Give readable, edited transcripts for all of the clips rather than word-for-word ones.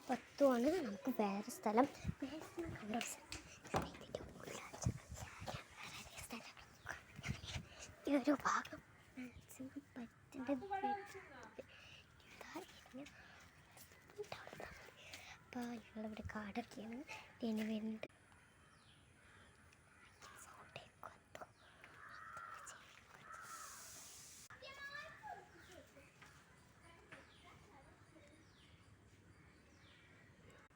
പത്തുമാണ് നമുക്ക് വേറെ സ്ഥലം. ഈ ഒരു ഭാഗം അപ്പോൾ ഞങ്ങളിവിടെ കാടൊക്കെയാണ് ഇതിന് വേണ്ടി.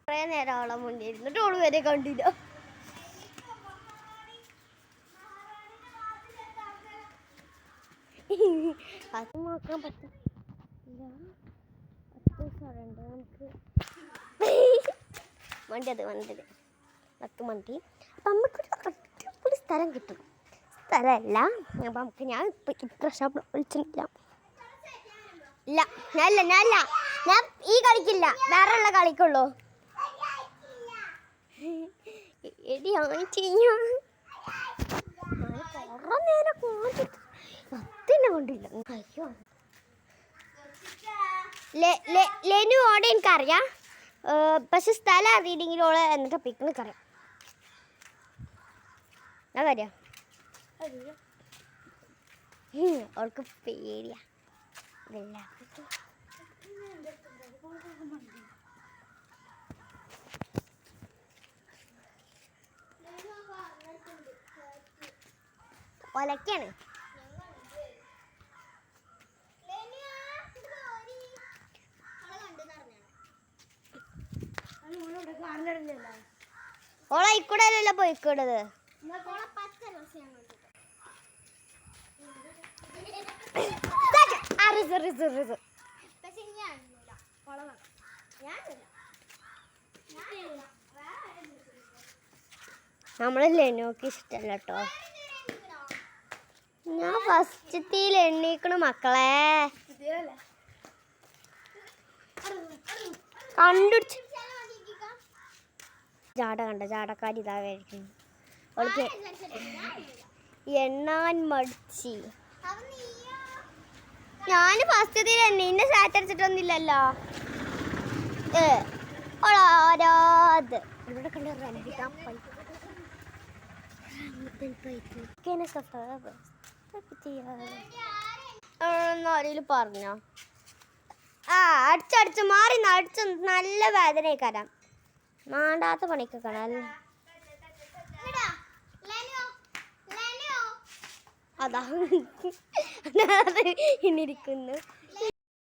കുറേ നേരം അവളെ മുന്നേ ഇരുന്നിട്ട് ഓള് വരെ കണ്ടില്ല. അത് നോക്കാൻ പറ്റില്ല. 10 ദിവസമുണ്ട് നമുക്ക് വണ്ടിയത് 10 മണി. അപ്പം നമുക്കൊരു അടിപൊളി സ്ഥലം കിട്ടും. സ്ഥലമല്ല അപ്പം നമുക്ക് ഞാൻ ഇപ്പം ഇത്ര ഷോപ്പ് വിളിച്ചിട്ടില്ല. ഇല്ല ഞാനില്ല ഞാൻ ഈ കളിക്കില്ല, വേറെ ഉള്ള കളിക്കുള്ളൂ. എടി കുറേ നേരം കൊണ്ടിട്ട് കൊണ്ടില്ല. അയ്യോ ലെനു ഓടെ എനിക്കറിയാം, പക്ഷെ സ്ഥലം അറിയില്ലെങ്കിൽ ഓളെ എന്നിട്ട് പിക്നിക് അറിയാം. അതറിയാം അവൾക്ക് പേടിയാ. ഒലക്കാണ്. ഓളെ ഇക്കൂടല്ല പോയിക്കൂടത്. നമ്മളല്ലേ നോക്കി ഇഷ്ടല്ല കേട്ടോ. ഞാൻ ഫസ്റ്റത്തിൽ എണ്ണീക്കണ മക്കളെ കണ്ടുപിടിച്ച്. ജാടക്കാരി ഇതാ കഴിക്കുന്നു. അവൾക്ക് എണ്ണാൻ മടിച്ച്. ഞാൻ ഫസ്റ്റത്തിൽ എണ്ണീൻ്റെ സാറ്റ് അടിച്ചിട്ടൊന്നുമില്ലല്ലോ. ഓളാരാത് ഇവിടെ കണ്ട ആരെങ്കിലും പറഞ്ഞോ? അടിച്ചടിച്ച് മാറി അടിച്ച് നല്ല വേദനയൊക്കെ മാണ്ടാത്ത പണിക്കൊക്കെ അതാ ഇന്നിരിക്കുന്നു.